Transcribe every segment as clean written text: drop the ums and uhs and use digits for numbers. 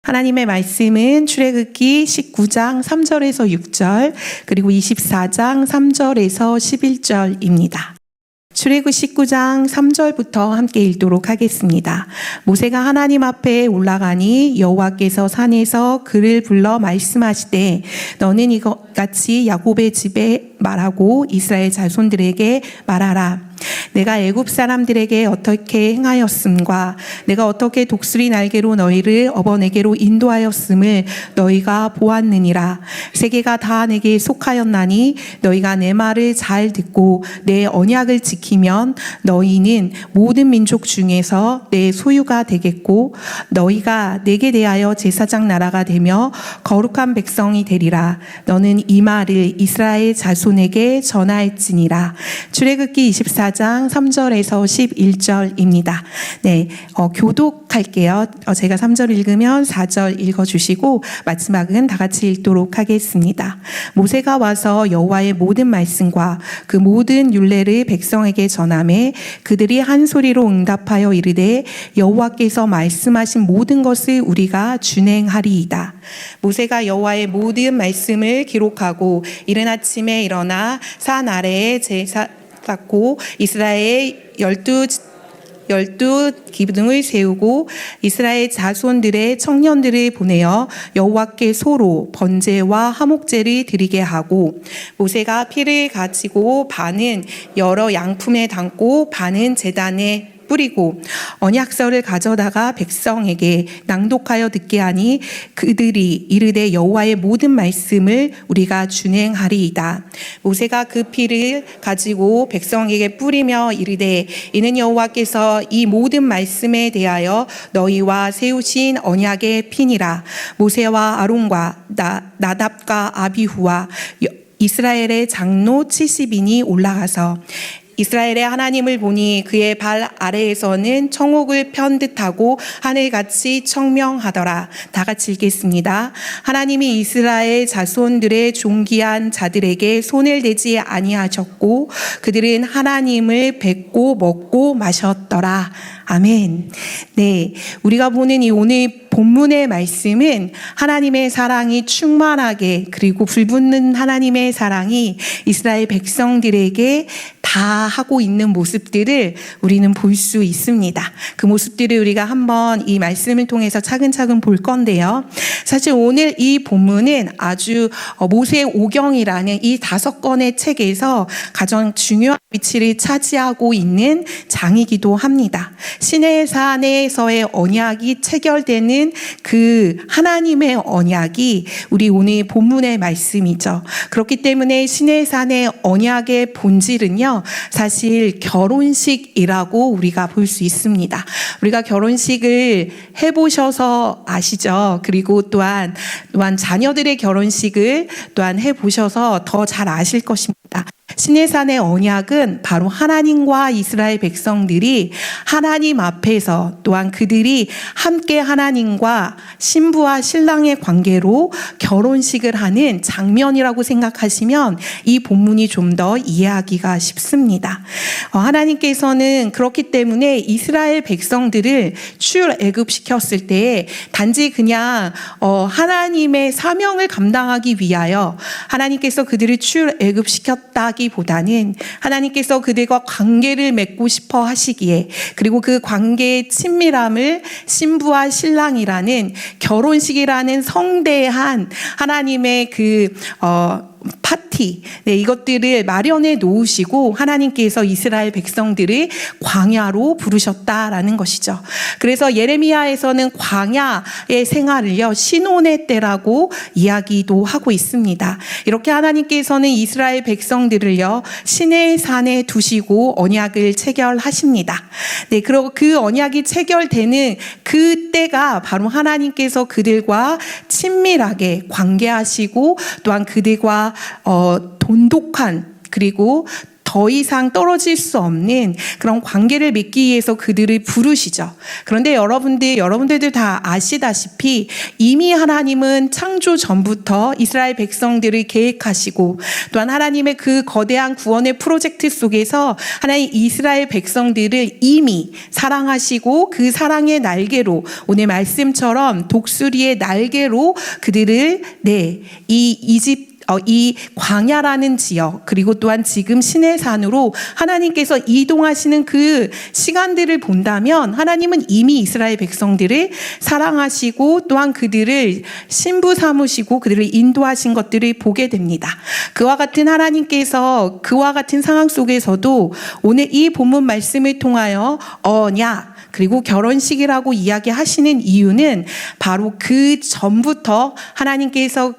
하나님의 말씀은 출애굽기 19장 3절에서 6절 그리고 24장 3절에서 11절입니다. 출애굽 19장 3절부터 함께 읽도록 하겠습니다. 모세가 하나님 앞에 올라가니 여호와께서 산에서 그를 불러 말씀하시되 너는 이것 같이 야곱의 집에 말하고 이스라엘 자손들에게 말하라. 내가 애굽 사람들에게 어떻게 행하였음과 내가 어떻게 독수리 날개로 너희를 어버네게로 인도하였음을 너희가 보았느니라. 세계가 다 내게 속하였나니 너희가 내 말을 잘 듣고 내 언약을 지키면 너희는 모든 민족 중에서 내 소유가 되겠고 너희가 내게 대하여 제사장 나라가 되며 거룩한 백성이 되리라. 너는 이 말을 이스라엘 자손에게 전하였지니라. 출애굽기 24장 3절에서 11절입니다. 네, 교독할게요. 제가 3절 읽으면 4절 읽어주시고 마지막은 다 같이 읽도록 하겠습니다. 모세가 와서 여호와의 모든 말씀과 그 모든 율례를 백성에게 전하매 그들이 한 소리로 응답하여 이르되 여호와께서 말씀하신 모든 것을 우리가 준행하리이다. 모세가 여호와의 모든 말씀을 기록하고 이른 아침에 일어나 산 아래에 제사 쌓고 이스라엘 열두 기둥을 세우고 이스라엘 자손들의 청년들을 보내어 여호와께 소로 번제와 화목제를 드리게 하고 모세가 피를 가지고 반은 여러 양품에 담고 반은 제단에 뿌리고 언약서를 가져다가 백성에게 낭독하여 듣게 하니 그들이 이르되 여호와의 모든 말씀을 우리가 준행하리이다. 모세가 그 피를 가지고 백성에게 뿌리며 이르되 이는 여호와께서 이 모든 말씀에 대하여 너희와 세우신 언약의 피니라. 모세와 아론과 나답과 아비후와 이스라엘의 장로 70인이 올라가서 이스라엘의 하나님을 보니 그의 발 아래에서는 청옥을 편 듯하고 하늘같이 청명하더라. 다 같이 읽겠습니다. 하나님이 이스라엘 자손들의 존귀한 자들에게 손을 대지 아니하셨고 그들은 하나님을 뵙고 먹고 마셨더라. 아멘. 네, 우리가 보는 이 오늘 본문의 말씀은 하나님의 사랑이 충만하게 그리고 불붙는 하나님의 사랑이 이스라엘 백성들에게 다 하고 있는 모습들을 우리는 볼 수 있습니다. 그 모습들을 우리가 한번 이 말씀을 통해서 차근차근 볼 건데요. 사실 오늘 이 본문은 아주 모세 오경이라는 이 5권의 책에서 가장 중요한 위치를 차지하고 있는 장이기도 합니다. 시내산에서의 언약이 체결되는 그 하나님의 언약이 우리 오늘 본문의 말씀이죠. 그렇기 때문에 시내산의 언약의 본질은요, 사실 결혼식이라고 우리가 볼 수 있습니다. 우리가 결혼식을 해보셔서 아시죠? 그리고 또한 자녀들의 결혼식을 또한 해보셔서 더 잘 아실 것입니다. 시내산의 언약은 바로 하나님과 이스라엘 백성들이 하나님 앞에서 또한 그들이 함께 하나님과 신부와 신랑의 관계로 결혼식을 하는 장면이라고 생각하시면 이 본문이 좀 더 이해하기가 쉽습니다. 하나님께서는 그렇기 때문에 이스라엘 백성들을 출애굽시켰을 때 단지 그냥 하나님의 사명을 감당하기 위하여 하나님께서 그들을 출애굽시켰다기 보다는 하나님께서 그들과 관계를 맺고 싶어 하시기에 그리고 그 관계의 친밀함을 신부와 신랑이라는 결혼식이라는 성대한 하나님의 파티, 이것들을 마련해 놓으시고 하나님께서 이스라엘 백성들을 광야로 부르셨다라는 것이죠. 그래서 예레미야에서는 광야의 생활을요, 신혼의 때라고 이야기도 하고 있습니다. 이렇게 하나님께서는 이스라엘 백성들을요, 시내 산에 두시고 언약을 체결하십니다. 네, 그리고 그 언약이 체결되는 그때가 바로 하나님께서 그들과 친밀하게 관계하시고 또한 그들과 돈독한 그리고 더 이상 떨어질 수 없는 그런 관계를 맺기 위해서 그들을 부르시죠. 그런데 여러분들도 다 아시다시피 이미 하나님은 창조 전부터 이스라엘 백성들을 계획하시고 또한 하나님의 그 거대한 구원의 프로젝트 속에서 하나님 이스라엘 백성들을 이미 사랑하시고 그 사랑의 날개로 오늘 말씀처럼 독수리의 날개로 그들을 이 광야라는 지역 그리고 또한 지금 시내산으로 하나님께서 이동하시는 그 시간들을 본다면 하나님은 이미 이스라엘 백성들을 사랑하시고 또한 그들을 신부 삼으시고 그들을 인도하신 것들을 보게 됩니다. 그와 같은 하나님께서 그와 같은 상황 속에서도 오늘 이 본문 말씀을 통하여 언약 그리고 결혼식이라고 이야기하시는 이유는 바로 그 전부터 하나님께서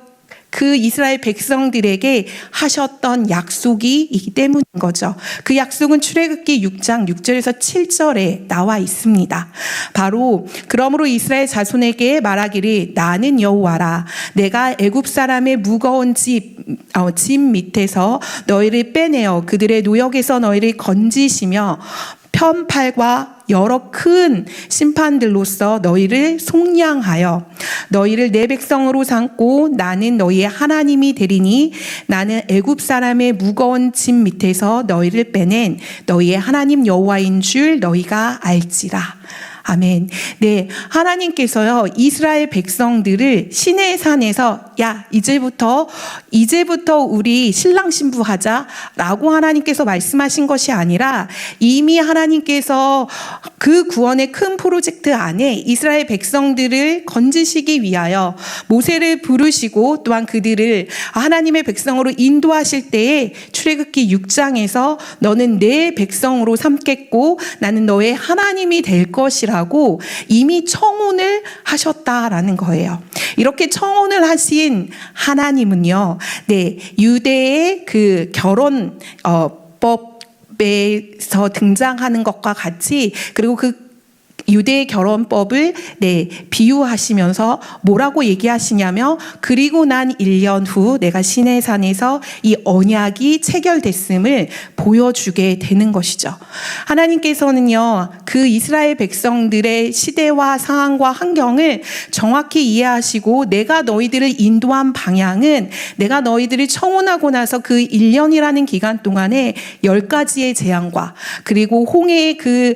그 이스라엘 백성들에게 하셨던 약속이 있기 때문인 거죠. 그 약속은 출애굽기 6장 6절에서 7절에 나와 있습니다. 바로 그러므로 이스라엘 자손에게 말하기를 나는 여호와라. 내가 애굽 사람의 무거운 짐 밑에서 너희를 빼내어 그들의 노역에서 너희를 건지시며 편팔과 여러 큰 심판들로서 너희를 속량하여 너희를 내 백성으로 삼고 나는 너희의 하나님이 되리니 나는 애굽 사람의 무거운 짐 밑에서 너희를 빼낸 너희의 하나님 여호와인 줄 너희가 알지라. 아멘. 네, 하나님께서요 이스라엘 백성들을 시내산에서 야 이제부터 우리 신랑 신부 하자라고 하나님께서 말씀하신 것이 아니라 이미 하나님께서 그 구원의 큰 프로젝트 안에 이스라엘 백성들을 건지시기 위하여 모세를 부르시고 또한 그들을 하나님의 백성으로 인도하실 때에 출애굽기 6장에서 너는 내 백성으로 삼겠고 나는 너의 하나님이 될 것이라 라고 이미 청혼을 하셨다라는 거예요. 이렇게 청혼을 하신 하나님은요, 유대의 그 결혼 법에서 등장하는 것과 같이 그리고 그 유대의 결혼법을 비유하시면서 뭐라고 얘기하시냐며 그리고 난 1년 후 내가 시내산에서 이 언약이 체결됐음을 보여주게 되는 것이죠. 하나님께서는요 그 이스라엘 백성들의 시대와 상황과 환경을 정확히 이해하시고 내가 너희들을 인도한 방향은 내가 너희들을 청혼하고 나서 그 1년이라는 기간 동안에 10가지의 재앙과 그리고 홍해의 그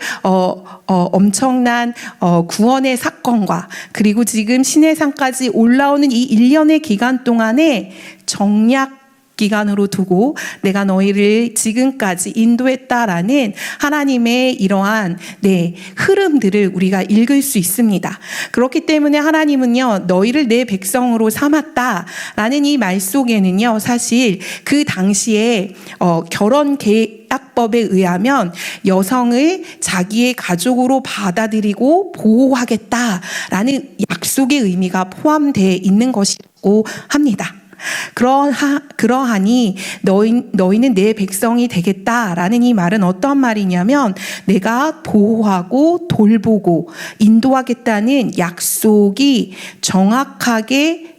엄청난 구원의 사건과 그리고 지금 시내산까지 올라오는 이 1년의 기간 동안에 정략 기간으로 두고 내가 너희를 지금까지 인도했다라는 하나님의 이러한 흐름들을 우리가 읽을 수 있습니다. 그렇기 때문에 하나님은요 너희를 내 백성으로 삼았다라는 이 말 속에는요 사실 그 당시에 결혼 계약법에 의하면 여성을 자기의 가족으로 받아들이고 보호하겠다라는 약속의 의미가 포함되어 있는 것이라고 합니다. 그러하니 너희는 내 백성이 되겠다라는 이 말은 어떤 말이냐면 내가 보호하고 돌보고 인도하겠다는 약속이 정확하게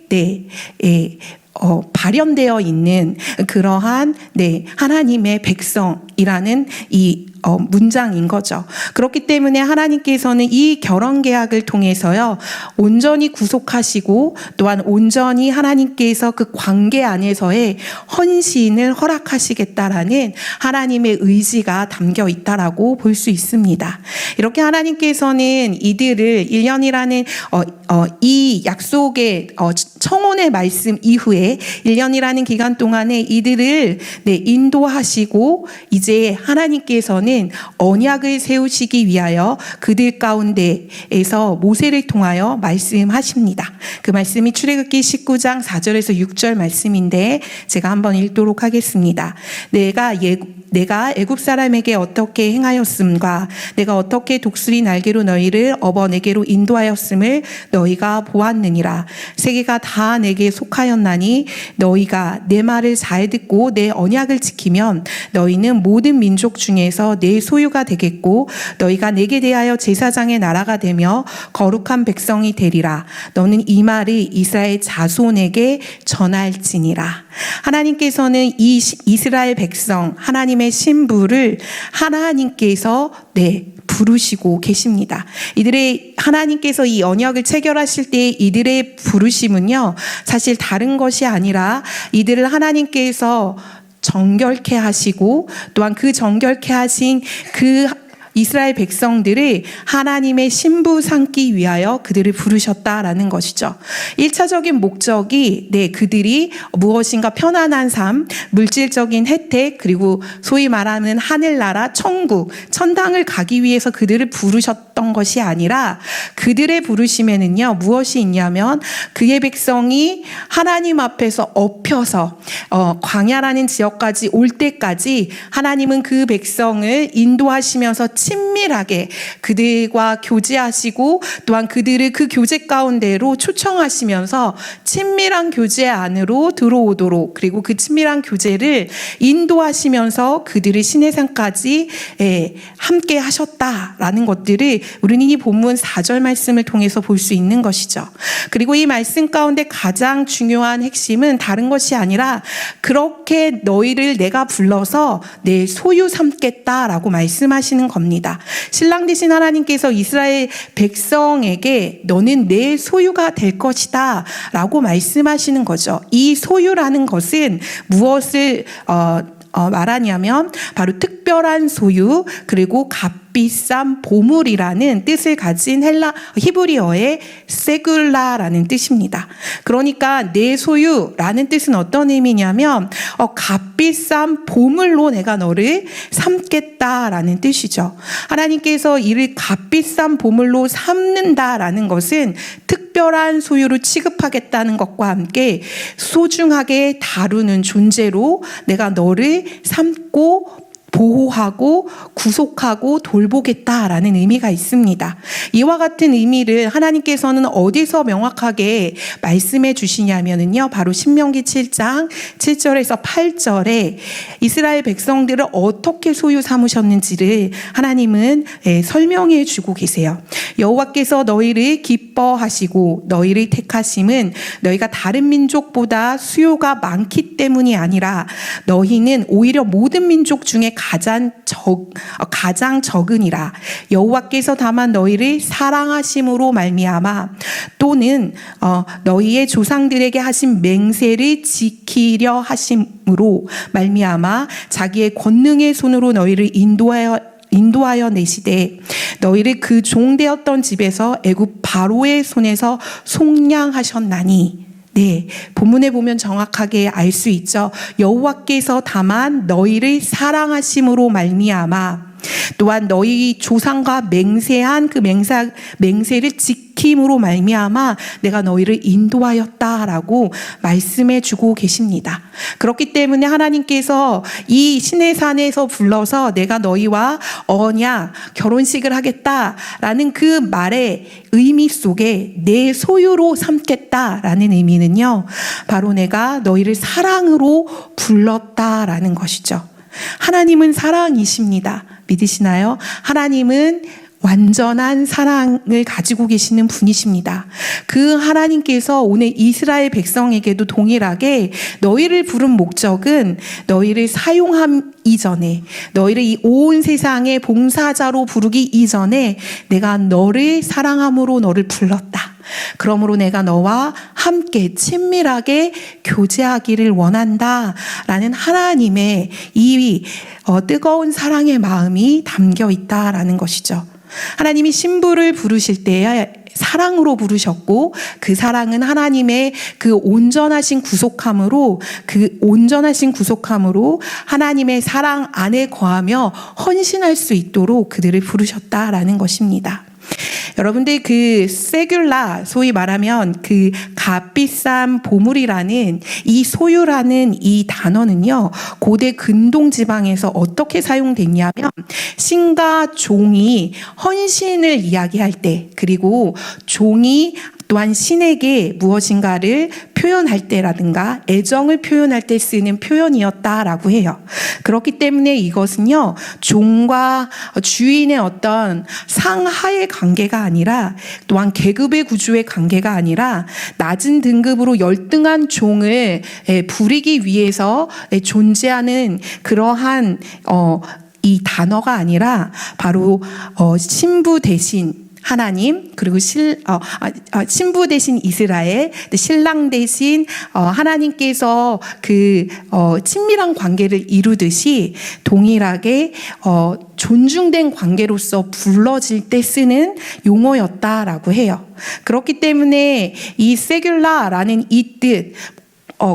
발현되어 있는 그러한 하나님의 백성이라는 이 문장인 거죠. 그렇기 때문에 하나님께서는 이 결혼 계약을 통해서요 온전히 구속하시고 또한 온전히 하나님께서 그 관계 안에서의 헌신을 허락하시겠다라는 하나님의 의지가 담겨 있다라고 볼 수 있습니다. 이렇게 하나님께서는 이들을 1년이라는 이 약속의 청혼의 말씀 이후에 1년이라는 기간 동안에 이들을 인도하시고 이제 하나님께서는 언약을 세우시기 위하여 그들 가운데에서 모세를 통하여 말씀하십니다. 그 말씀이 출애굽기 19장 4절에서 6절 말씀인데 제가 한번 읽도록 하겠습니다. 내가 애굽 사람에게 어떻게 행하였음과 내가 어떻게 독수리 날개로 너희를 업어 내게로 인도하였음을 너희가 보았느니라. 세계가 다 내게 속하였나니 너희가 내 말을 잘 듣고 내 언약을 지키면 너희는 모든 민족 중에서 내 소유가 되겠고 너희가 내게 대하여 제사장의 나라가 되며 거룩한 백성이 되리라. 너는 이 말을 이스라엘 자손에게 전할지니라. 하나님께서는 이 이스라엘 백성, 하나님의 신부를 하나님께서 부르시고 계십니다. 이들의 하나님께서 이 언약을 체결하실 때 이들의 부르심은요, 사실 다른 것이 아니라 이들을 하나님께서 정결케 하시고 또한 그 정결케 하신 그 이스라엘 백성들을 하나님의 신부 삼기 위하여 그들을 부르셨다라는 것이죠. 1차적인 목적이 그들이 무엇인가 편안한 삶, 물질적인 혜택, 그리고 소위 말하는 하늘나라, 천국, 천당을 가기 위해서 그들을 부르셨던 것이 아니라 그들의 부르심에는요, 무엇이 있냐면 그의 백성이 하나님 앞에서 엎혀서 광야라는 지역까지 올 때까지 하나님은 그 백성을 인도하시면서 친밀하게 그들과 교제하시고 또한 그들을 그 교제 가운데로 초청하시면서 친밀한 교제 안으로 들어오도록, 그리고 그 친밀한 교제를 인도하시면서 그들을 시내산까지 함께 하셨다라는 것들을 우리는 이 본문 4절 말씀을 통해서 볼 수 있는 것이죠. 그리고 이 말씀 가운데 가장 중요한 핵심은 다른 것이 아니라 그렇게 너희를 내가 불러서 내 소유 삼겠다라고 말씀하시는 겁니다. 신랑 되신 하나님께서 이스라엘 백성에게 너는 내 소유가 될 것이다 라고 말씀하시는 거죠. 이 소유라는 것은 무엇을 말하냐면 바로 특별한 소유, 그리고 값비싼 보물이라는 뜻을 가진 히브리어의 세굴라라는 뜻입니다. 그러니까 내 소유라는 뜻은 어떤 의미냐면 값비싼 보물로 내가 너를 삼겠다라는 뜻이죠. 하나님께서 이를 값비싼 보물로 삼는다라는 것은 특별한 소유로 취급하겠다는 것과 함께 소중하게 다루는 존재로 내가 너를 삼고 보호하고 구속하고 돌보겠다라는 의미가 있습니다. 이와 같은 의미를 하나님께서는 어디서 명확하게 말씀해 주시냐면요, 바로 신명기 7장 7절에서 8절에 이스라엘 백성들을 어떻게 소유 삼으셨는지를 하나님은 설명해 주고 계세요. 여호와께서 너희를 기뻐하시고 너희를 택하심은 너희가 다른 민족보다 수요가 많기 때문이 아니라 너희는 오히려 모든 민족 중에 가장 적으니라. 여호와께서 다만 너희를 사랑하심으로 말미암아 또는 너희의 조상들에게 하신 맹세를 지키려 하심으로 말미암아 자기의 권능의 손으로 너희를 인도하여 내시되 너희를 그 종되었던 집에서 애굽 바로의 손에서 속량하셨나니. 본문에 보면 정확하게 알 수 있죠. 여호와께서 다만 너희를 사랑하심으로 말미암아 또한 너희 조상과 맹세한 그 맹세를 지킴으로 말미암아 내가 너희를 인도하였다라고 말씀해 주고 계십니다. 그렇기 때문에 하나님께서 이 시내산에서 불러서 내가 너희와 언약, 결혼식을 하겠다라는 그 말의 의미 속에 내 소유로 삼겠다라는 의미는요, 바로 내가 너희를 사랑으로 불렀다라는 것이죠. 하나님은 사랑이십니다. 믿으시나요? 하나님은 완전한 사랑을 가지고 계시는 분이십니다. 그 하나님께서 오늘 이스라엘 백성에게도 동일하게 너희를 부른 목적은 너희를 사용하기 이전에, 너희를 이 온 세상의 봉사자로 부르기 이전에 내가 너를 사랑함으로 너를 불렀다. 그러므로 내가 너와 함께 친밀하게 교제하기를 원한다 라는 하나님의 이 뜨거운 사랑의 마음이 담겨 있다라는 것이죠. 하나님이 신부를 부르실 때에 사랑으로 부르셨고 그 사랑은 하나님의 그 온전하신 구속함으로 하나님의 사랑 안에 거하며 헌신할 수 있도록 그들을 부르셨다라는 것입니다. 여러분들 그 세귤라, 소위 말하면 그 값비싼 보물이라는 이 소유라는 이 단어는요, 고대 근동 지방에서 어떻게 사용됐냐면 신과 종이 헌신을 이야기할 때, 그리고 종이 또한 신에게 무엇인가를 표현할 때라든가 애정을 표현할 때 쓰는 표현이었다라고 해요. 그렇기 때문에 이것은요, 종과 주인의 어떤 상하의 관계가 아니라, 또한 계급의 구조의 관계가 아니라 낮은 등급으로 열등한 종을 부리기 위해서 존재하는 그러한 이 단어가 아니라 바로 신부 대신 하나님, 그리고 신부 대신 이스라엘, 신랑 대신 하나님께서 그 친밀한 관계를 이루듯이 동일하게 존중된 관계로서 불러질 때 쓰는 용어였다라고 해요. 그렇기 때문에 이 세귤라라는 이 뜻,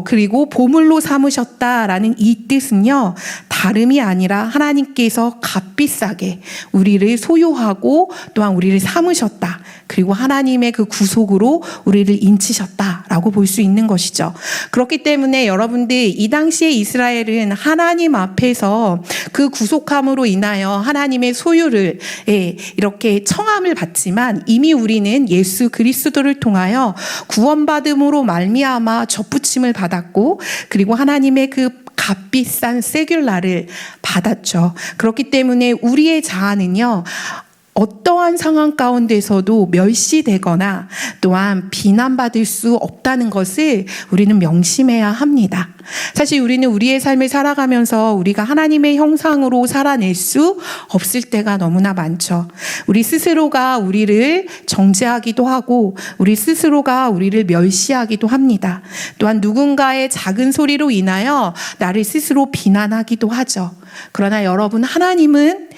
그리고 보물로 삼으셨다라는 이 뜻은요, 다름이 아니라 하나님께서 값비싸게 우리를 소유하고 또한 우리를 삼으셨다. 그리고 하나님의 그 구속으로 우리를 인치셨다라고 볼 수 있는 것이죠. 그렇기 때문에 여러분들, 이 당시에 이스라엘은 하나님 앞에서 그 구속함으로 인하여 하나님의 소유를 이렇게 청함을 받지만, 이미 우리는 예수 그리스도를 통하여 구원받음으로 말미암아 접붙임을 받았고, 그리고 하나님의 그 값비싼 세귤라를 받았죠. 그렇기 때문에 우리의 자아는요, 어떠한 상황 가운데서도 멸시되거나 또한 비난받을 수 없다는 것을 우리는 명심해야 합니다. 사실 우리는 우리의 삶을 살아가면서 우리가 하나님의 형상으로 살아낼 수 없을 때가 너무나 많죠. 우리 스스로가 우리를 정죄하기도 하고 우리 스스로가 우리를 멸시하기도 합니다. 또한 누군가의 작은 소리로 인하여 나를 스스로 비난하기도 하죠. 그러나 여러분, 하나님은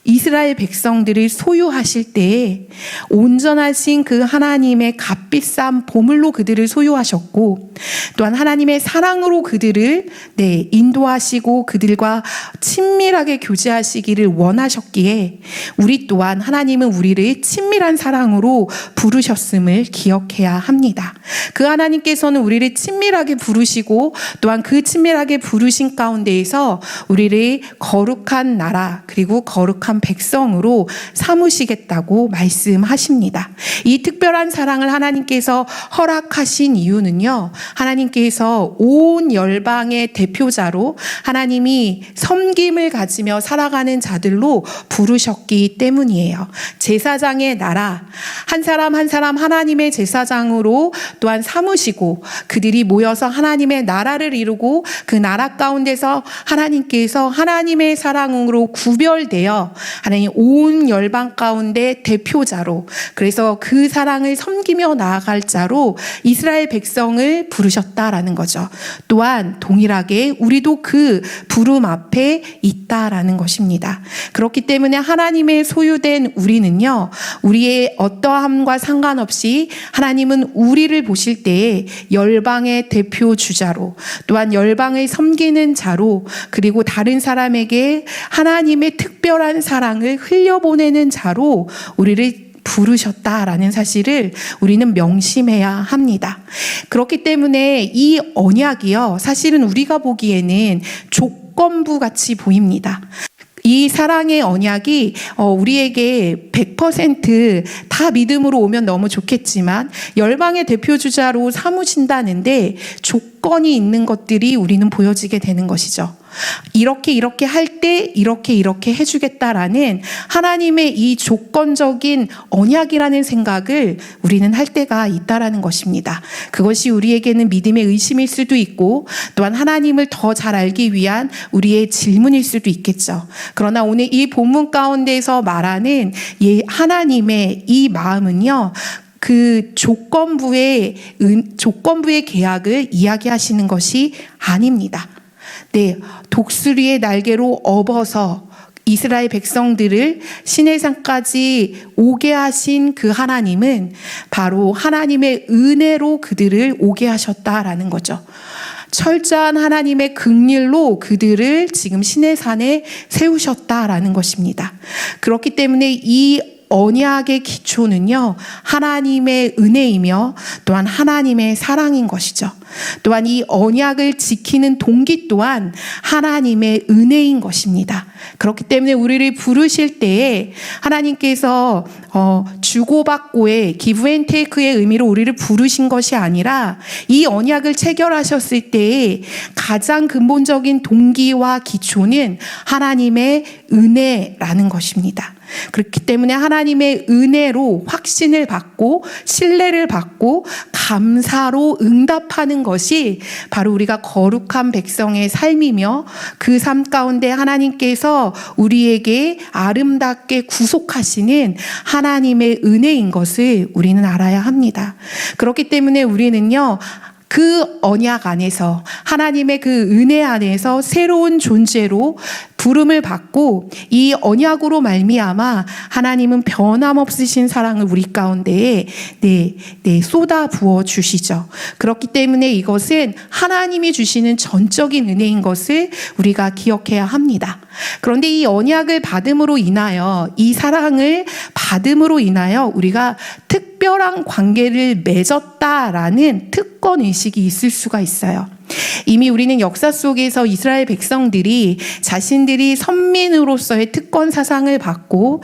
이스라엘 백성들을 소유하실 때에 온전하신 그 하나님의 값비싼 보물로 그들을 소유하셨고, 또한 하나님의 사랑으로 그들을 인도하시고 그들과 친밀하게 교제하시기를 원하셨기에, 우리 또한 하나님은 우리를 친밀한 사랑으로 부르셨음을 기억해야 합니다. 그 하나님께서는 우리를 친밀하게 부르시고 또한 그 친밀하게 부르신 가운데에서 우리를 거룩한 나라, 그리고 거룩한 백성으로 삼으시겠다고 말씀하십니다. 이 특별한 사랑을 하나님께서 허락하신 이유는요, 하나님께서 온 열방의 대표자로 하나님이 섬김을 가지며 살아가는 자들로 부르셨기 때문이에요. 제사장의 나라, 한 사람 한 사람 하나님의 제사장으로 또한 삼으시고, 그들이 모여서 하나님의 나라를 이루고 그 나라 가운데서 하나님께서 하나님의 사랑으로 구별되어 하나님 온 열방 가운데 대표자로, 그래서 그 사랑을 섬기며 나아갈 자로 이스라엘 백성을 부르셨다라는 거죠. 또한 동일하게 우리도 그 부름 앞에 있다라는 것입니다. 그렇기 때문에 하나님의 소유된 우리는요, 우리의 어떠함과 상관없이 하나님은 우리를 보실 때에 열방의 대표 주자로, 또한 열방을 섬기는 자로, 그리고 다른 사람에게 하나님의 특별한 사랑을 흘려보내는 자로 우리를 부르셨다라는 사실을 우리는 명심해야 합니다. 그렇기 때문에 이 언약이요, 사실은 우리가 보기에는 조건부 같이 보입니다. 이 사랑의 언약이 우리에게 100% 믿음으로 오면 너무 좋겠지만, 열방의 대표주자로 삼으신다는데 조건이 있는 것들이 우리는 보여지게 되는 것이죠. 이렇게 할 때 이렇게 해주겠다라는 하나님의 이 조건적인 언약이라는 생각을 우리는 할 때가 있다라는 것입니다. 그것이 우리에게는 믿음의 의심일 수도 있고, 또한 하나님을 더 잘 알기 위한 우리의 질문일 수도 있겠죠. 그러나 오늘 이 본문 가운데서 말하는 하나님의 이 마음은요, 그 조건부의 계약을 이야기하시는 것이 아닙니다. 독수리의 날개로 업어서 이스라엘 백성들을 시내산까지 오게 하신 그 하나님은 바로 하나님의 은혜로 그들을 오게 하셨다라는 거죠. 철저한 하나님의 긍휼로 그들을 지금 시내산에 세우셨다라는 것입니다. 그렇기 때문에 이 언약의 기초는요, 하나님의 은혜이며 또한 하나님의 사랑인 것이죠. 또한 이 언약을 지키는 동기 또한 하나님의 은혜인 것입니다. 그렇기 때문에 우리를 부르실 때에 하나님께서 주고받고의 기브 앤 테이크의 의미로 우리를 부르신 것이 아니라 이 언약을 체결하셨을 때에 가장 근본적인 동기와 기초는 하나님의 은혜라는 것입니다. 그렇기 때문에 하나님의 은혜로 확신을 받고 신뢰를 받고 감사로 응답하는 것이 바로 우리가 거룩한 백성의 삶이며 그 삶 가운데 하나님께서 우리에게 아름답게 구속하시는 하나님의 은혜인 것을 우리는 알아야 합니다. 그렇기 때문에 우리는요, 그 언약 안에서 하나님의 그 은혜 안에서 새로운 존재로 부름을 받고 이 언약으로 말미암아 하나님은 변함없으신 사랑을 우리 가운데에 쏟아 부어 주시죠. 그렇기 때문에 이것은 하나님이 주시는 전적인 은혜인 것을 우리가 기억해야 합니다. 그런데 이 언약을 받음으로 인하여, 이 사랑을 받음으로 인하여 우리가 특별한 관계를 맺었다라는 특권 의식이 있을 수가 있어요. 이미 우리는 역사 속에서 이스라엘 백성들이 자신들이 선민으로서의 특권 사상을 받고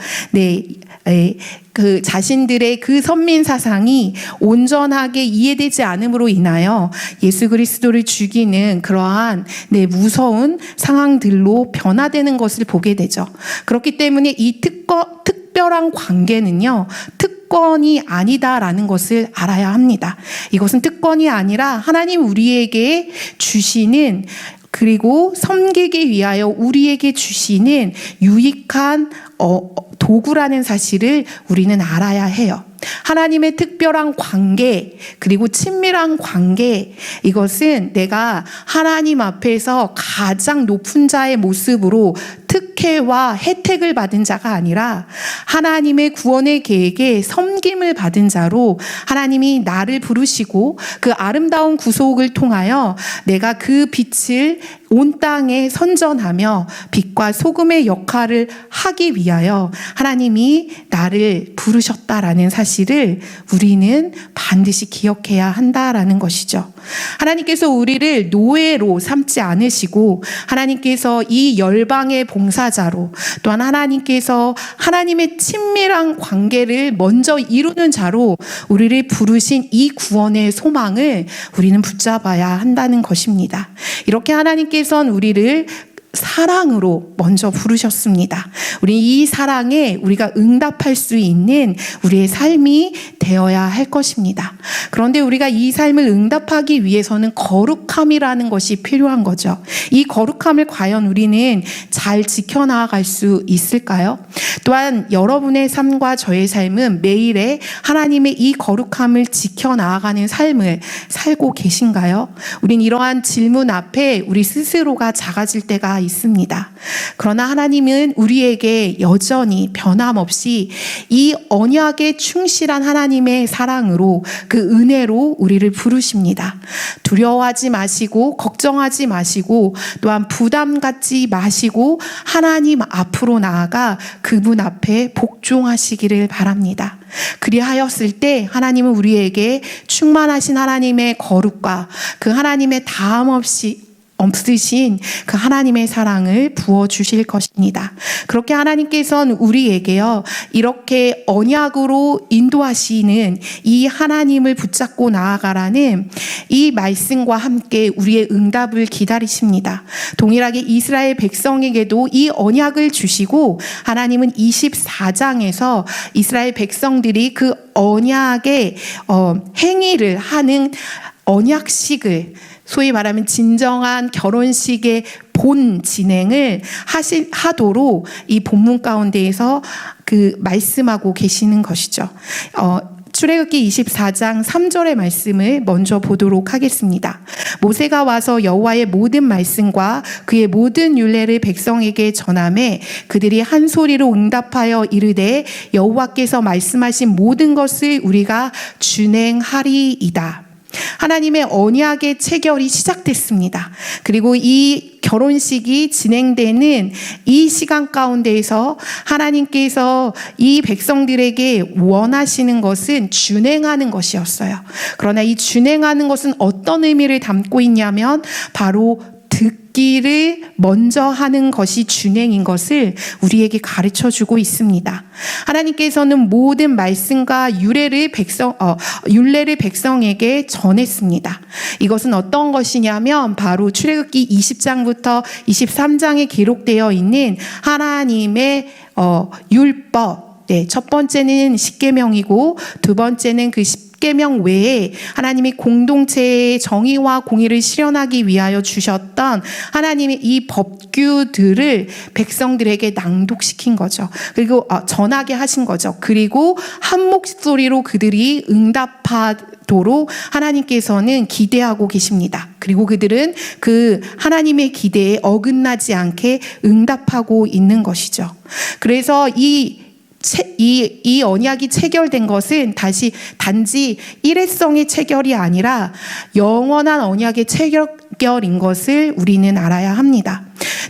그 자신들의 그 선민 사상이 온전하게 이해되지 않음으로 인하여 예수 그리스도를 죽이는 그러한 무서운 상황들로 변화되는 것을 보게 되죠. 그렇기 때문에 이 특별한 관계는요, 특권이 아니다라는 것을 알아야 합니다. 이것은 특권이 아니라 하나님 우리에게 주시는, 그리고 섬기기 위하여 우리에게 주시는 유익한 도구라는 사실을 우리는 알아야 해요. 하나님의 특별한 관계, 그리고 친밀한 관계, 이것은 내가 하나님 앞에서 가장 높은 자의 모습으로 특혜와 혜택을 받은 자가 아니라 하나님의 구원의 계획에 섬김을 받은 자로 하나님이 나를 부르시고 그 아름다운 구속을 통하여 내가 그 빛을 온 땅에 선전하며 빛과 소금의 역할을 하기 위하여 하나님이 나를 부르셨다라는 사실을 우리는 반드시 기억해야 한다라는 것이죠. 하나님께서 우리를 노예로 삼지 않으시고 하나님께서 이 열방의 봉사자로, 또한 하나님께서 하나님의 친밀한 관계를 먼저 이루는 자로 우리를 부르신 이 구원의 소망을 우리는 붙잡아야 한다는 것입니다. 이렇게 하나님께서는 우리를 사랑으로 먼저 부르셨습니다. 우리 이 사랑에 우리가 응답할 수 있는 우리의 삶이 되어야 할 것입니다. 그런데 우리가 이 삶을 응답하기 위해서는 거룩함이라는 것이 필요한 거죠. 이 거룩함을 과연 우리는 잘 지켜나갈 수 있을까요? 또한 여러분의 삶과 저의 삶은 매일에 하나님의 이 거룩함을 지켜나가는 삶을 살고 계신가요? 우린 이러한 질문 앞에 우리 스스로가 작아질 때가 있습니다. 그러나 하나님은 우리에게 여전히 변함없이 이 언약에 충실한 하나님의 사랑으로, 그 은혜로 우리를 부르십니다. 두려워하지 마시고 걱정하지 마시고 또한 부담 갖지 마시고 하나님 앞으로 나아가 그분 앞에 복종하시기를 바랍니다. 그리하였을 때 하나님은 우리에게 충만하신 하나님의 거룩과 그 하나님의 없으신 그 하나님의 사랑을 부어주실 것입니다. 그렇게 하나님께서는 우리에게요, 이렇게 언약으로 인도하시는 이 하나님을 붙잡고 나아가라는 이 말씀과 함께 우리의 응답을 기다리십니다. 동일하게 이스라엘 백성에게도 이 언약을 주시고 하나님은 24장에서 이스라엘 백성들이 그 언약의 행위를 하는 언약식을, 소위 말하면 진정한 결혼식의 본 진행을 하도록 이 본문 가운데에서 그 말씀하고 계시는 것이죠. 출애굽기 24장 3절의 말씀을 먼저 보도록 하겠습니다. 모세가 와서 여호와의 모든 말씀과 그의 모든 율례를 백성에게 전하매 그들이 한 소리로 응답하여 이르되 여호와께서 말씀하신 모든 것을 우리가 준행하리이다. 하나님의 언약의 체결이 시작됐습니다. 그리고 이 결혼식이 진행되는 이 시간 가운데에서 하나님께서 이 백성들에게 원하시는 것은 준행하는 것이었어요. 그러나 이 준행하는 것은 어떤 의미를 담고 있냐면 바로 듣기를 먼저 하는 것이 준행인 것을 우리에게 가르쳐 주고 있습니다. 하나님께서는 모든 말씀과 율례를 백성에게 전했습니다. 이것은 어떤 것이냐면 바로 출애굽기 20장부터 23장에 기록되어 있는 하나님의 율법. 첫 번째는 십계명이고 두 번째는 그 십계명 외에 하나님이 공동체의 정의와 공의를 실현하기 위하여 주셨던 하나님의 이 법규들을 백성들에게 낭독시킨 거죠. 그리고 전하게 하신 거죠. 그리고 한 목소리로 그들이 응답하도록 하나님께서는 기대하고 계십니다. 그리고 그들은 그 하나님의 기대에 어긋나지 않게 응답하고 있는 것이죠. 그래서 이 언약이 체결된 것은 단지 일회성의 체결이 아니라 영원한 언약의 체결인 것을 우리는 알아야 합니다.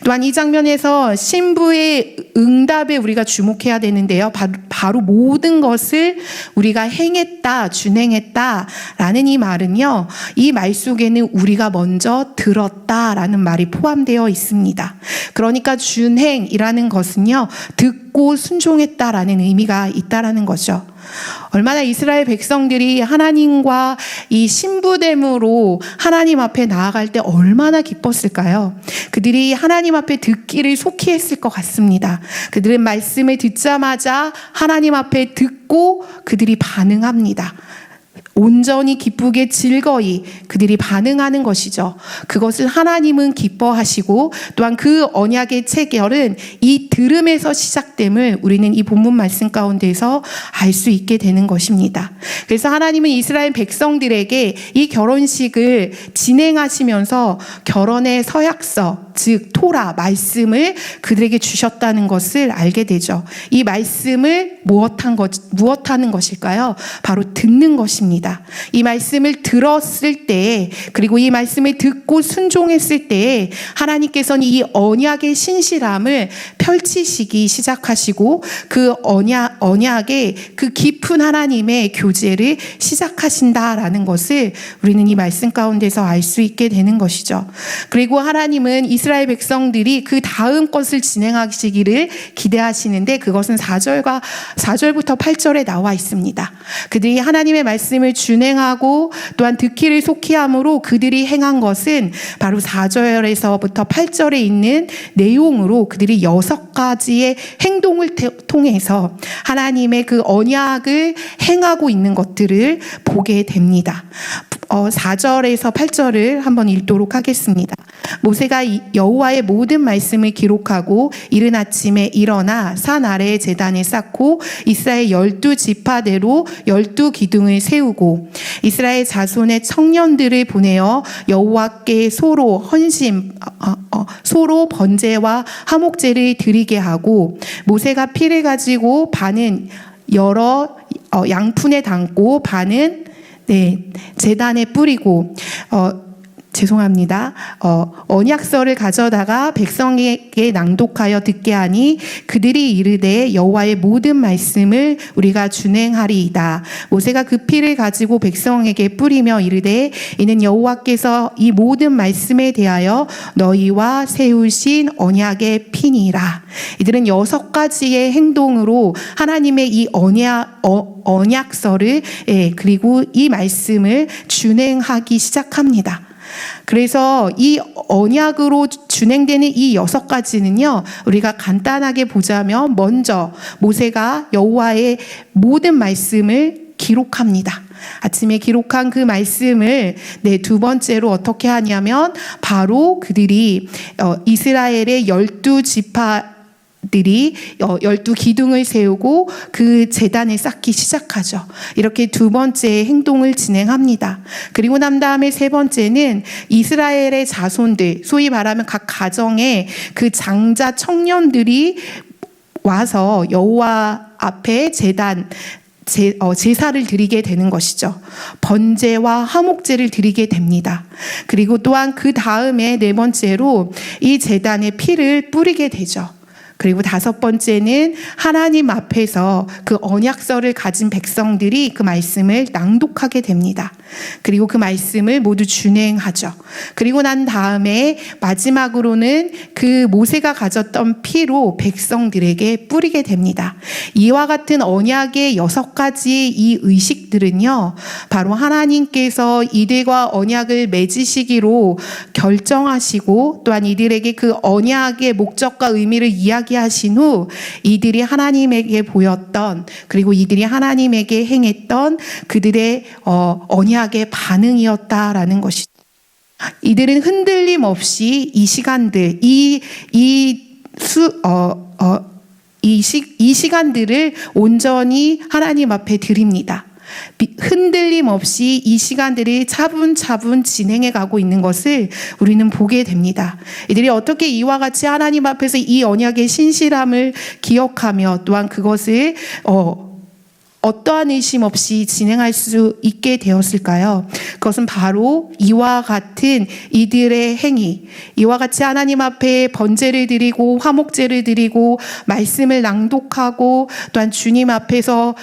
또한 이 장면에서 신부의 응답에 우리가 주목해야 되는데요. 바로 모든 것을 우리가 행했다, 준행했다라는 이 말은요. 이 말 속에는 우리가 먼저 들었다라는 말이 포함되어 있습니다. 그러니까 준행이라는 것은요. 듣고 순종했다라는 의미가 있다라는 거죠. 얼마나 이스라엘 백성들이 하나님과 이 신부됨으로 하나님 앞에 나아갈 때 얼마나 기뻤을까요? 그들이 하나님 앞에 듣기를 속히 했을 것 같습니다. 그들은 말씀을 듣자마자 하나님 앞에 듣고 그들이 반응합니다. 온전히 기쁘게 즐거이 그들이 반응하는 것이죠. 그것을 하나님은 기뻐하시고 또한 그 언약의 체결은 이 들음에서 시작됨을 우리는 이 본문 말씀 가운데서 알 수 있게 되는 것입니다. 그래서 하나님은 이스라엘 백성들에게 이 결혼식을 진행하시면서 결혼의 서약서, 즉 토라 말씀을 그들에게 주셨다는 것을 알게 되죠. 이 말씀을 무엇하는 것일까요? 바로 듣는 것입니다. 이 말씀을 들었을 때 그리고 이 말씀을 듣고 순종했을 때 하나님께서는 이 언약의 신실함을 펼치시기 시작하시고 그 언약의 그 깊은 하나님의 교제를 시작하신다라는 것을 우리는 이 말씀 가운데서 알 수 있게 되는 것이죠. 그리고 하나님은 이스라엘 백성들이 그 다음 것을 진행하시기를 기대하시는데 그것은 4절부터 8절에 나와 있습니다. 그들이 하나님의 말씀을 준행하고 또한 듣기를 속히 함으로 그들이 행한 것은 바로 4절에서부터 8절에 있는 내용으로 그들이 6가지의 행동을 통해서 하나님의 그 언약을 행하고 있는 것들을 보게 됩니다. 4절에서 8절을 한번 읽도록 하겠습니다. 모세가 여호와의 모든 말씀을 기록하고 이른 아침에 일어나 산 아래의 제단에 쌓고 이스라엘 12지파대로 12기둥을 세우고 이스라엘 자손의 청년들을 보내어 여호와께 소로 번제와 화목제를 드리게 하고 모세가 피를 가지고 반은 여러 양푼에 담고 반은 제단에 뿌리고 언약서를 가져다가 백성에게 낭독하여 듣게 하니 그들이 이르되 여호와의 모든 말씀을 우리가 준행하리이다. 모세가 그 피를 가지고 백성에게 뿌리며 이르되 이는 여호와께서 이 모든 말씀에 대하여 너희와 세우신 언약의 피니라. 이들은 6가지의 행동으로 하나님의 이 언약서를 그리고 이 말씀을 준행하기 시작합니다. 그래서 이 언약으로 준행되는 이 6가지는요, 우리가 간단하게 보자면 먼저 모세가 여호와의 모든 말씀을 기록합니다. 아침에 기록한 그 말씀을 두 번째로 어떻게 하냐면 바로 그들이 이스라엘의 12지파 들이 12기둥을 세우고 그 제단에 쌓기 시작하죠. 이렇게 두 번째 행동을 진행합니다. 그리고 난 다음에 세 번째는 이스라엘의 자손들, 소위 말하면 각 가정의 그 장자 청년들이 와서 여호와 앞에 제사를 드리게 되는 것이죠. 번제와 화목제를 드리게 됩니다. 그리고 또한 그 다음에 네 번째로 이 제단에 피를 뿌리게 되죠. 그리고 다섯 번째는 하나님 앞에서 그 언약서를 가진 백성들이 그 말씀을 낭독하게 됩니다. 그리고 그 말씀을 모두 준행하죠. 그리고 난 다음에 마지막으로는 그 모세가 가졌던 피로 백성들에게 뿌리게 됩니다. 이와 같은 언약의 6가지 이 의식들은요, 바로 하나님께서 이들과 언약을 맺으시기로 결정하시고 또한 이들에게 그 언약의 목적과 의미를 이야기하신 후 이들이 하나님에게 보였던, 그리고 이들이 하나님에게 행했던 그들의 언약의 반응이었다라는 것이죠. 이들은 흔들림 없이 이 시간들, 이 시간들을 온전히 하나님 앞에 드립니다. 흔들림 없이 이 시간들이 차분차분 진행해 가고 있는 것을 우리는 보게 됩니다. 이들이 어떻게 이와 같이 하나님 앞에서 이 언약의 신실함을 기억하며 또한 그것을 어떠한 의심 없이 진행할 수 있게 되었을까요? 그것은 바로 이와 같은 이들의 행위, 이와 같이 하나님 앞에 번제를 드리고 화목제를 드리고 말씀을 낭독하고 또한 주님 앞에서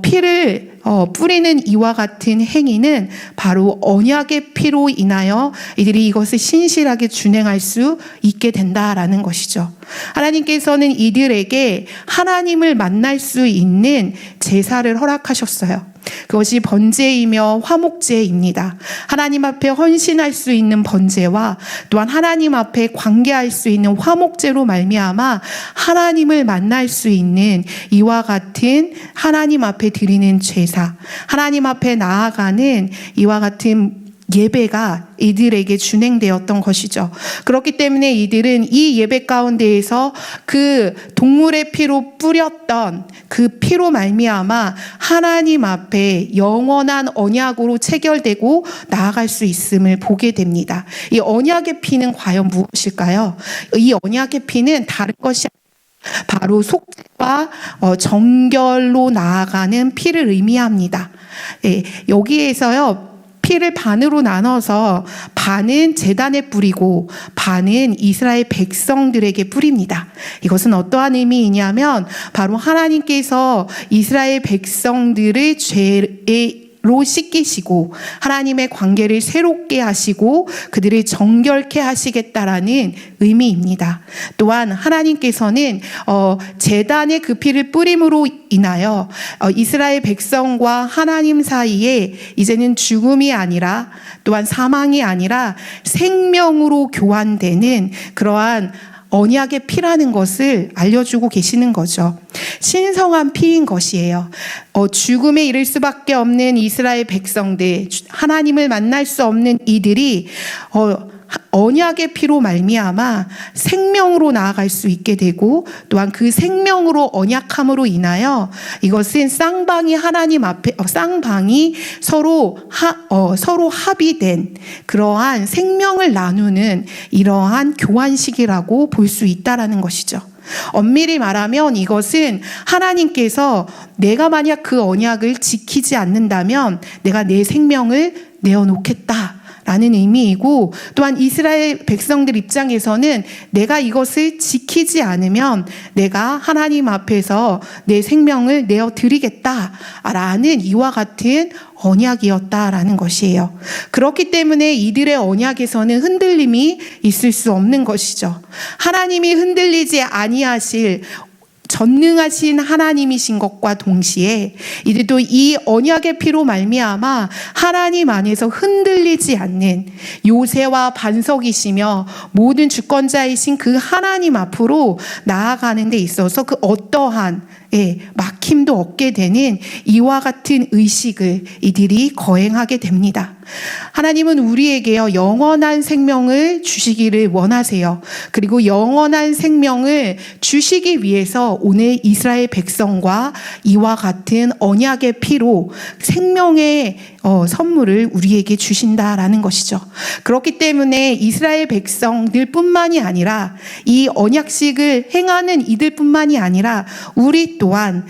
피를 뿌리는 이와 같은 행위는 바로 언약의 피로 인하여 이들이 이것을 신실하게 준행할 수 있게 된다라는 것이죠. 하나님께서는 이들에게 하나님을 만날 수 있는 제사를 허락하셨어요. 그것이 번제이며 화목제입니다. 하나님 앞에 헌신할 수 있는 번제와 또한 하나님 앞에 관계할 수 있는 화목제로 말미암아 하나님을 만날 수 있는 이와 같은 하나님 앞에 드리는 제사, 하나님 앞에 나아가는 이와 같은 예배가 이들에게 준행되었던 것이죠. 그렇기 때문에 이들은 이 예배 가운데에서 그 동물의 피로 뿌렸던 그 피로 말미암아 하나님 앞에 영원한 언약으로 체결되고 나아갈 수 있음을 보게 됩니다. 이 언약의 피는 과연 무엇일까요? 이 언약의 피는 다른 것이 바로 속죄와 정결로 나아가는 피를 의미합니다. 여기에서요, 피를 반으로 나눠서 반은 제단에 뿌리고 반은 이스라엘 백성들에게 뿌립니다. 이것은 어떠한 의미이냐면 바로 하나님께서 이스라엘 백성들의 죄로 씻기시고 하나님의 관계를 새롭게 하시고 그들을 정결케 하시겠다라는 의미입니다. 또한 하나님께서는 제단의 그 피를 뿌림으로 인하여 이스라엘 백성과 하나님 사이에 이제는 죽음이 아니라 또한 사망이 아니라 생명으로 교환되는 그러한 언약의 피라는 것을 알려주고 계시는 거죠. 신성한 피인 것이에요. 죽음에 이를 수밖에 없는 이스라엘 백성들, 하나님을 만날 수 없는 이들이 언약의 피로 말미암아 생명으로 나아갈 수 있게 되고 또한 그 생명으로 언약함으로 인하여 이것은 쌍방이 하나님 앞에 쌍방이 서로 합의된 그러한 생명을 나누는 이러한 교환식이라고 볼 수 있다라는 것이죠. 엄밀히 말하면 이것은 하나님께서 내가 만약 그 언약을 지키지 않는다면 내가 내 생명을 내어놓겠다 라는 의미이고 또한 이스라엘 백성들 입장에서는 내가 이것을 지키지 않으면 내가 하나님 앞에서 내 생명을 내어드리겠다라는 이와 같은 언약이었다라는 것이에요. 그렇기 때문에 이들의 언약에서는 흔들림이 있을 수 없는 것이죠. 하나님이 흔들리지 아니하실 전능하신 하나님이신 것과 동시에 이들도 이 언약의 피로 말미암아 하나님 안에서 흔들리지 않는 요새와 반석이시며 모든 주권자이신 그 하나님 앞으로 나아가는 데 있어서 그 어떠한 막힘도 얻게 되는 이와 같은 의식을 이들이 거행하게 됩니다. 하나님은 우리에게요 영원한 생명을 주시기를 원하세요. 그리고 영원한 생명을 주시기 위해서 오늘 이스라엘 백성과 이와 같은 언약의 피로 생명의 선물을 우리에게 주신다라는 것이죠. 그렇기 때문에 이스라엘 백성들뿐만이 아니라 이 언약식을 행하는 이들뿐만이 아니라 우리 또한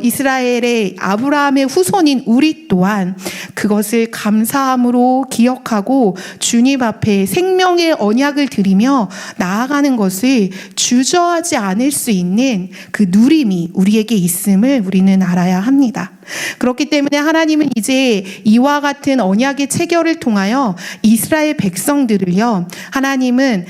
이스라엘의 아브라함의 후손인 우리 또한 그것을 감사함으로 기억하고 주님 앞에 생명의 언약을 드리며 나아가는 것을 주저하지 않을 수 있는 그 누림이 우리에게 있음을 우리는 알아야 합니다. 그렇기 때문에 하나님은 이제 이와 같은 언약의 체결을 통하여 이스라엘 백성들을요, 하나님은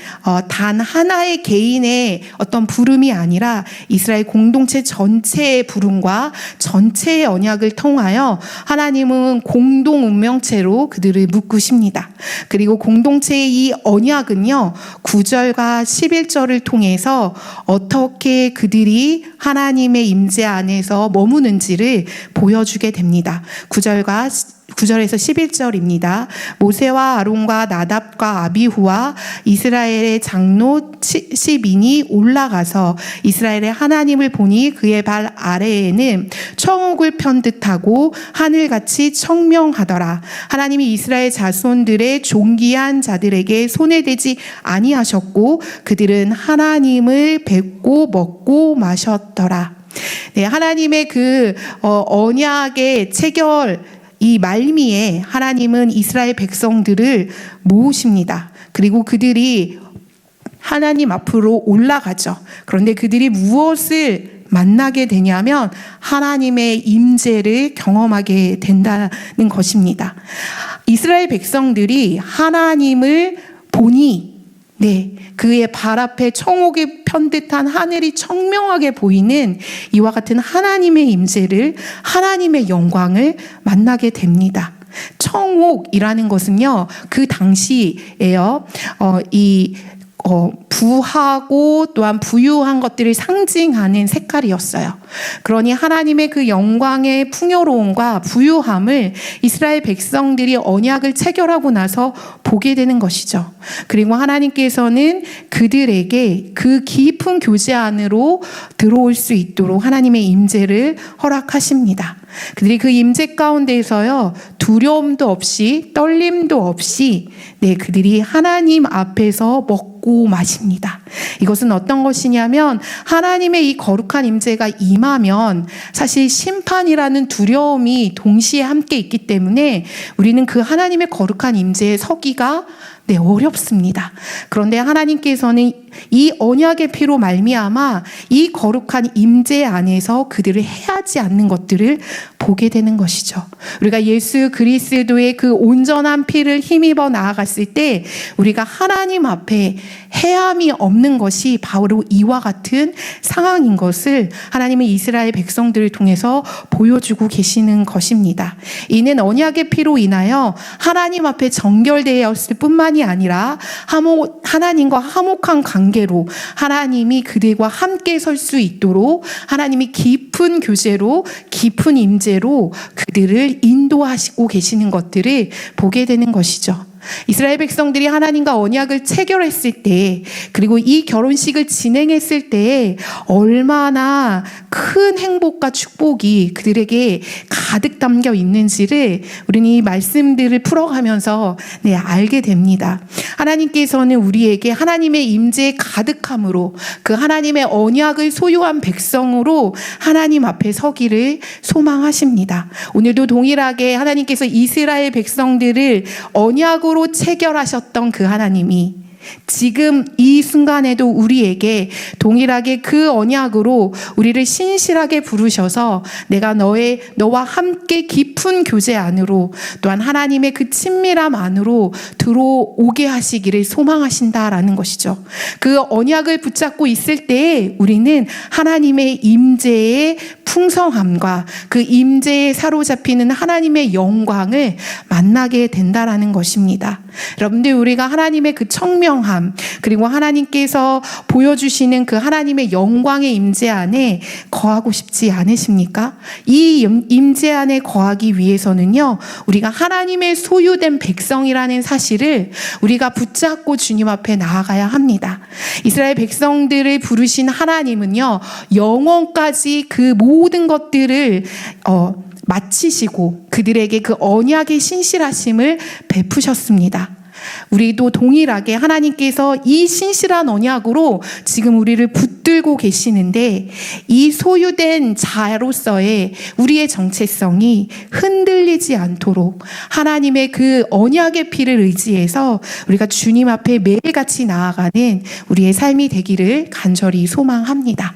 단 하나의 개인의 어떤 부름이 아니라 이스라엘 공동체 전체의 부름과 전체의 언약을 통하여 하나님은 공동 운명체로 그들을 묶으십니다. 그리고 공동체의 이 언약은요, 9절과 11절을 통해서 어떻게 그들이 하나님의 임재 안에서 머무는지를 보여주게 됩니다. 9절에서 11절입니다. 모세와 아론과 나답과 아비후와 이스라엘의 장로 10인이 올라가서 이스라엘의 하나님을 보니 그의 발 아래에는 청옥을 편 듯하고 하늘같이 청명하더라. 하나님이 이스라엘 자손들의 존귀한 자들에게 손해되지 아니하셨고 그들은 하나님을 뵙고 먹고 마셨더라. 네, 하나님의 언약의 체결 이 말미에 하나님은 이스라엘 백성들을 모으십니다. 그리고 그들이 하나님 앞으로 올라가죠. 그런데 그들이 무엇을 만나게 되냐면 하나님의 임재를 경험하게 된다는 것입니다. 이스라엘 백성들이 하나님을 보니 그의 발 앞에 청옥이 편듯한 하늘이 청명하게 보이는 이와 같은 하나님의 임재를, 하나님의 영광을 만나게 됩니다. 청옥이라는 것은요, 그 당시에요, 부하고 또한 부유한 것들을 상징하는 색깔이었어요. 그러니 하나님의 그 영광의 풍요로움과 부유함을 이스라엘 백성들이 언약을 체결하고 나서 보게 되는 것이죠. 그리고 하나님께서는 그들에게 그 깊은 교제 안으로 들어올 수 있도록 하나님의 임재를 허락하십니다. 그들이 그 임재 가운데에서요, 두려움도 없이 떨림도 없이 그들이 하나님 앞에서 먹고 마십니다. 이것은 어떤 것이냐면 하나님의 이 거룩한 임재가 임하면 사실 심판이라는 두려움이 동시에 함께 있기 때문에 우리는 그 하나님의 거룩한 임재에 서기가 어렵습니다. 그런데 하나님께서는 이 언약의 피로 말미암아 이 거룩한 임재 안에서 그들을 해하지 않는 것들을 보게 되는 것이죠. 우리가 예수 그리스도의 그 온전한 피를 힘입어 나아갔을 때 우리가 하나님 앞에 해함이 없는 것이 바로 이와 같은 상황인 것을 하나님은 이스라엘 백성들을 통해서 보여주고 계시는 것입니다. 이는 언약의 피로 인하여 하나님 앞에 정결되었을 뿐만이 아니라 하나님과 화목한 관계로 하나님이 그들과 함께 설 수 있도록 하나님이 깊은 교제로 깊은 임재로 그들을 인도하시고 계시는 것들을 보게 되는 것이죠. 이스라엘 백성들이 하나님과 언약을 체결했을 때, 그리고 이 결혼식을 진행했을 때 얼마나 큰 행복과 축복이 그들에게 가득 담겨 있는지를 우리는 이 말씀들을 풀어가면서 알게 됩니다. 하나님께서는 우리에게 하나님의 임재의 가득함으로 그 하나님의 언약을 소유한 백성으로 하나님 앞에 서기를 소망하십니다. 오늘도 동일하게 하나님께서 이스라엘 백성들을 언약으로 체결하셨던 그 하나님이 지금 이 순간에도 우리에게 동일하게 그 언약으로 우리를 신실하게 부르셔서 내가 너와 함께 깊은 교제 안으로 또한 하나님의 그 친밀함 안으로 들어오게 하시기를 소망하신다라는 것이죠. 그 언약을 붙잡고 있을 때 우리는 하나님의 임재의 풍성함과 그 임재에 사로잡히는 하나님의 영광을 만나게 된다라는 것입니다. 여러분들, 우리가 하나님의 그 청명함 그리고 하나님께서 보여주시는 그 하나님의 영광의 임재 안에 거하고 싶지 않으십니까? 이 임재 안에 거하기 위해서는요, 우리가 하나님의 소유된 백성이라는 사실을 우리가 붙잡고 주님 앞에 나아가야 합니다. 이스라엘 백성들을 부르신 하나님은요, 영원까지 그 모든 것들을 마치시고 그들에게 그 언약의 신실하심을 베푸셨습니다. 우리도 동일하게 하나님께서 이 신실한 언약으로 지금 우리를 붙들고 계시는데 이 소유된 자로서의 우리의 정체성이 흔들리지 않도록 하나님의 그 언약의 피를 의지해서 우리가 주님 앞에 매일같이 나아가는 우리의 삶이 되기를 간절히 소망합니다.